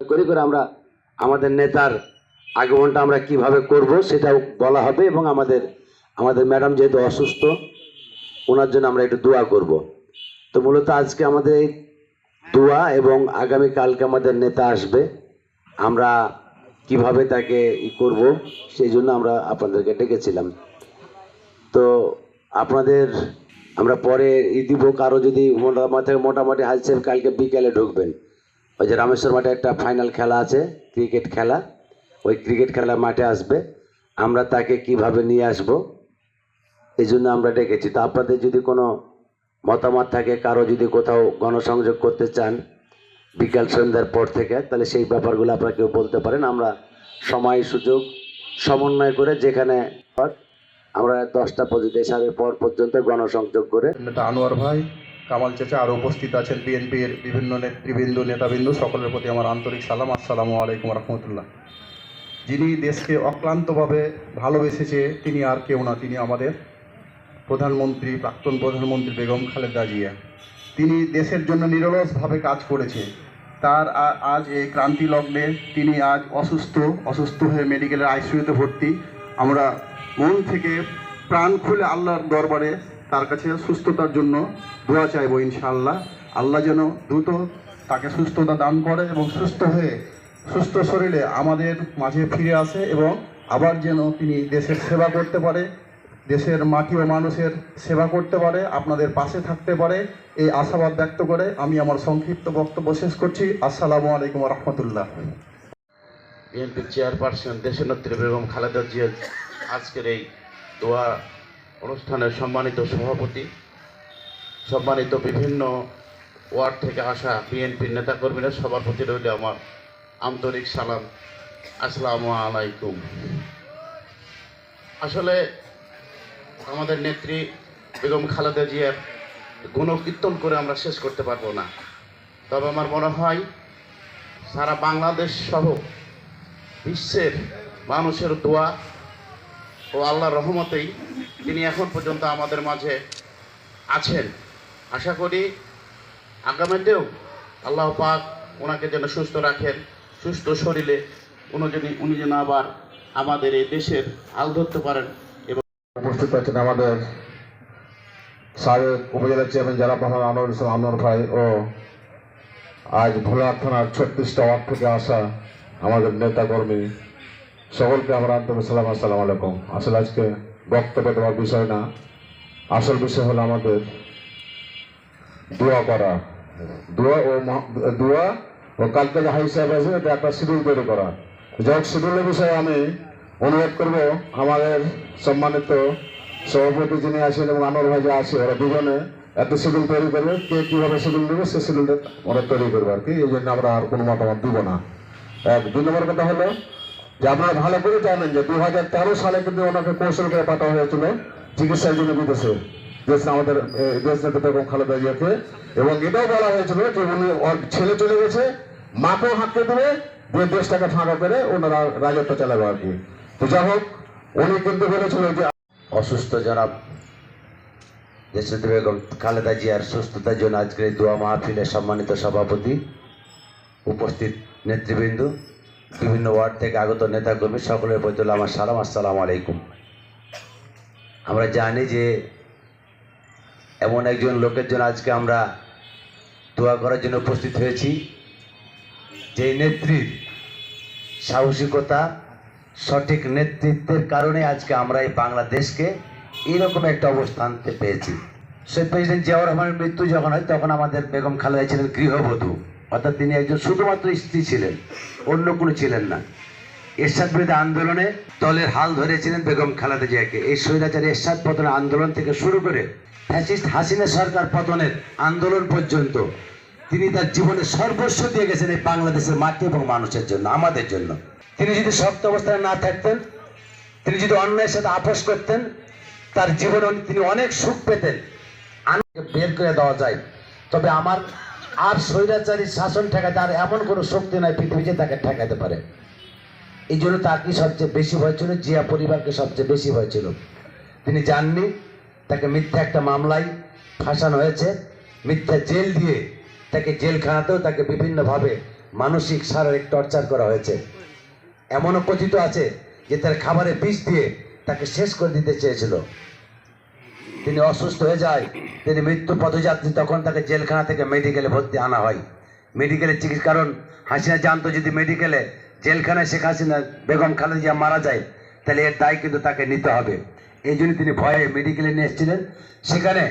করে করে আমরা আমাদের নেতার আগমনটা আমরা কিভাবে করব সেটাও বলা হবে এবং আমাদের ম্যাডাম যেহেতু অসুস্থ ওনার জন্য আমরা একটু দোয়া করব। তো মূলত আজকে আমাদের দোয়া এবং আগামী কালকে আমাদের নেতা আসবে, আমরা কিভাবে তাকে করব সেই জন্য আমরা আপনাদেরকে ডেকেছিলাম। তো আপনাদের আমরা পরে দিব, কারো যদি মোটামুটি হাজি সাহেব কালকে বিকেলে ঢুকবেন, ওই যে রামেশ্বর মাঠে একটা ফাইনাল খেলা আছে, ক্রিকেট খেলা, ওই ক্রিকেট খেলা মাঠে আসবে, আমরা তাকে কিভাবে নিয়ে আসব এই জন্য আমরা ডেকেছি। তো আপনাদের যদি কোনো মতামত থাকে, কারো যদি কোথাও গণসংযোগ করতে চান বিকাল সন্ধ্যার পর থেকে, তাহলে সেই ব্যাপারগুলো আপনারা কেউ বলতে পারেন। আমরা সময় সুযোগ সমন্বয় করে যেখানে আমরা 10টা পর্যন্ত এসারের পর পর্যন্ত গণসংযোগ করে নেতা আনোয়ার ভাই, কামাল চাচা আরও উপস্থিত আছেন, বিএনপির বিভিন্ন নেতৃবৃন্দ নেতাবৃন্দ, সকলের প্রতি আমার আন্তরিক সালাম। আসসালামু আলাইকুম রহমতুল্লাহ। যিনি দেশকে অক্লান্তভাবে ভালোবেসেছে তিনি আর কেউ না, তিনি আমাদের প্রধানমন্ত্রী, প্রাক্তন প্রধানমন্ত্রী বেগম খালেদা জিয়া। তিনি দেশের জন্য নিরলসভাবে কাজ করেছে। তার আজ এই ক্রান্তি লগ্নে তিনি আজ অসুস্থ হয়ে মেডিকেলের আইসিইউতে ভর্তি। আমরা মন থেকে প্রাণ খুলে আল্লাহর দরবারে তার কাছে সুস্থতার জন্য দোয়া চাইবো। ইনশাআল্লাহ আল্লাহ যেন দ্রুত তাকে সুস্থতা দান করে এবং সুস্থ শরীরে আমাদের মাঝে ফিরে আসে এবং আবার যেন তিনি দেশের সেবা করতে পারে, দেশের মাটি ও মানুষের সেবা করতে পারে, আপনাদের পাশে থাকতে পারে, এই আশাবাদ ব্যক্ত করে আমি আমার সংক্ষিপ্ত বক্তব্য শেষ করছি। আসসালামু আলাইকুম রহমতুল্লাহ। বিএনপির চেয়ারপারসন দেশনেত্রী বেগম খালেদা জিয়া আজকের এই দোয়া অনুষ্ঠানের সম্মানিত সভাপতি, সম্মানিত বিভিন্ন ওয়ার্ড থেকে আসা বিএনপির নেতাকর্মীরা, সবার প্রতি রইল আমার আন্তরিক সালাম। আসসালামু আলাইকুম। আসলে আমাদের নেত্রী বেগম খালেদা জিয়ার গুণকীর্তন করে আমরা শেষ করতে পারবো না। তবে আমার মনে হয় সারা বাংলাদেশ সহ বিশ্বের মানুষের দোয়া ও আল্লাহর রহমতেই তিনি এখন পর্যন্ত আমাদের মাঝে আছেন। আশা করি আগামীতেও আল্লাহ পাক ওনাকে যেন সুস্থ রাখেন, সুস্থ শরীরে উনি যেন আবার আমাদের এই দেশের হাল ধরতে পারেন। এবং উপস্থিত আছেন আমাদের সাবেক উপজেলা চেয়ারম্যান জনাব মোহাম্মদ আনোয়ার ভাই ও আজ ভোলা থানার 36টা ওয়ার্ড থেকে আসা আমাদের নেতাকর্মী, সকলকে আমরা আন্তরিক সালাম। আসসালামু আলাইকুম। আসলে আজকে বক্তব্য দেওয়ার বিষয় না, আসল বিষয় হলো আমাদের দোয়া করা, দোয়া ও কালকে যে হাই সাহেব আছে এটা একটা শিডিউল তৈরি করা। যাই হোক, শিডিউলের বিষয়ে আমি অনুরোধ করব আমাদের সম্মানিত সভাপতি যিনি আছেন এবং আনোয়ার ভাই যে আছে, ওরা দুজনে একটা শিডিউল তৈরি করবে, কে কীভাবে শিডিউল দেবে সে শিডিউলটা ওরা তৈরি করবে আর কি। এই জন্য আমরা আর কোনো মতামত দিব না। 2 নম্বর কথা হলো যে আপনারা ভালো করে জানেন যে 2013 সালে কিন্তু ওনাকে কৌশল করে পাঠানো হয়েছিল চিকিৎসার জন্য বিদেশে, আমাদের দেশ নেতা বেগম খালেদা জিয়াকে, এবং এটাও বলা হয়েছিল যে উনি ওর ছেলে চলে গেছে, মাকেও হাঁকতে দেবে, দিয়ে দেশটাকে ফাঁকা করে ওনারা রাজত্ব চালাবে আর কি। তো যাই হোক, উনি কিন্তু বলেছিল যে অসুস্থ জনাব দেশনেত্রী বেগম খালেদা জিয়ার সুস্থতার জন্য আজকের এই দোয়া মাহফিলের সম্মানিত সভাপতি, উপস্থিত নেতৃবৃন্দ, বিভিন্ন ওয়ার্ড থেকে আগত নেতাকর্মী, সকলের প্রতি আমার সালাম। আসসালামু আলাইকুম। আমরা জানি যে এমন একজন লোকের জন্য আজকে আমরা দোয়া করার জন্য উপস্থিত হয়েছি, যে নেত্রীর সাহসিকতা, সঠিক নেতৃত্বের কারণে আজকে আমরা এই বাংলাদেশকে এইরকম একটা অবস্থানতে পেয়েছি। শহীদ প্রেসিডেন্ট জিয়াউর রহমানের মৃত্যু যখন হয় তখন আমাদের বেগম খালেদা ছিলেন গৃহবধূ, অর্থাৎ তিনি একজন শুধুমাত্র স্ত্রী ছিলেন, অন্য কোনো ছিলেন না। এরশাদ বিরোধী আন্দোলনে দলের হাল ধরেছিলেন বেগম খালেদা জিয়াকে। এই স্বৈরাচারী এরশাদ পতনের আন্দোলন থেকে শুরু করে ফ্যাসিস্ট হাসিনা সরকার পতনের আন্দোলন পর্যন্ত তিনি তার জীবনের সর্বস্ব দিয়ে গেছেন এই বাংলাদেশের মাটি এবং মানুষের জন্য, আমাদের জন্য। তিনি যদি শক্ত অবস্থায় না থাকতেন, তিনি যদি অন্যায়ের সাথে আপোষ করতেন, তার জীবনে তিনি অনেক সুখ পেতেন। বের করে দেওয়া যায়, তবে আমার আর স্বৈরাচারী শাসন ঠেকাতে আর এমন কোনো শক্তি নাই পৃথিবীতে তাকে ঠেকাতে পারে। এই জন্য তাকে সবচেয়ে বেশি ভয় ছিল, জিয়া পরিবারকে সবচেয়ে বেশি ভয় ছিল। তিনি জাননি, তাকে মিথ্যা একটা মামলায় ফাঁসানো হয়েছে, মিথ্যা জেল দিয়ে তাকে জেলখানাতেও তাকে বিভিন্নভাবে মানসিক শারীরিক টর্চার করা হয়েছে। এমনও কথিত আছে যে তার খাবারে বিষ দিয়ে তাকে শেষ করে দিতে চেয়েছিল। তিনি অসুস্থ হয়ে যায়, তিনি মৃত্যু পথযাত্রী, তখন তাকে জেলখানা থেকে মেডিকেলে ভর্তি আনা হয়। মেডিকেলে চিকিৎসা, কারণ হাসিনা জানতো যদি মেডিকেলে জেলখানায় শেখ হাসিনা বেগম খালেদা জিয়া মারা যায় তাহলে এর দায় কিন্তু তাকে নিতে হবে। এই জন্য তিনি ভয়ে মেডিকেলে নিয়ে এসেছিলেন। সেখানে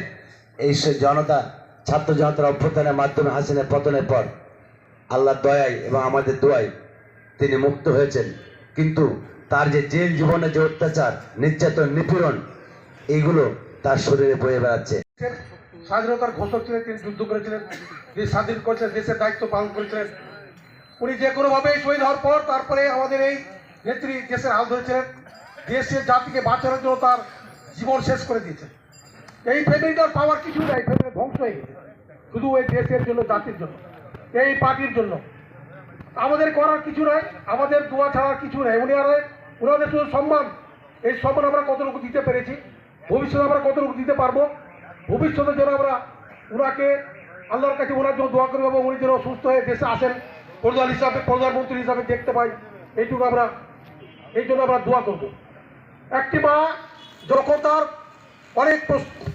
এই জনতা, ছাত্র জনতার অভ্যুত্থানের মাধ্যমে হাসিনার পতনের পর আল্লাহর দয়ায় এবং আমাদের দোয়ায় তিনি মুক্ত হয়েছেন। কিন্তু তার যে জেল জীবনে যে অত্যাচার, নির্যাতন, নিপীড়ন, এইগুলো তার শরীরে বয়ে বেড়াচ্ছে। স্বাধীনতার ঘোষক ছিলেন, তিনি যুদ্ধ করেছিলেন, দেশ স্বাধীন করেছিলেন, দেশের দায়িত্ব পালন করেছিলেন। উনি যে কোনোভাবে শহীদ হওয়ার পর তারপরে আমাদের এই নেত্রী দেশের হাল ধরেছিলেন, দেশের জাতিকে বাঁচানোর জন্য তার জীবন শেষ করে দিয়েছেন। এই ফ্যামিলিটার পাওয়ার কিছু নাই, ফ্যামিলি ধ্বংস হয়ে গেছে শুধু ওই দেশের জন্য, জাতির জন্য, এই পার্টির জন্য। আমাদের করার কিছু নাই, আমাদের দোয়া ছাড়ার কিছু নাই। ওনাদের শুধু সম্মান, এই সম্মান আমরা কতটুকু দিতে পেরেছি, ভবিষ্যতে আমরা কতটুকু দিতে পারবো, ভবিষ্যতের জন্য আমরা ওনাকে আল্লাহর কাছে ওনার জন্য দোয়া করবো এবং উনি যেন সুস্থ হয়ে দেশে আসেন, প্রধানমন্ত্রী হিসাবে দেখতে পাই, এইটুকু আমরা, এই জন্য আমরা দোয়া করবো। একটি মা যখন তার অনেক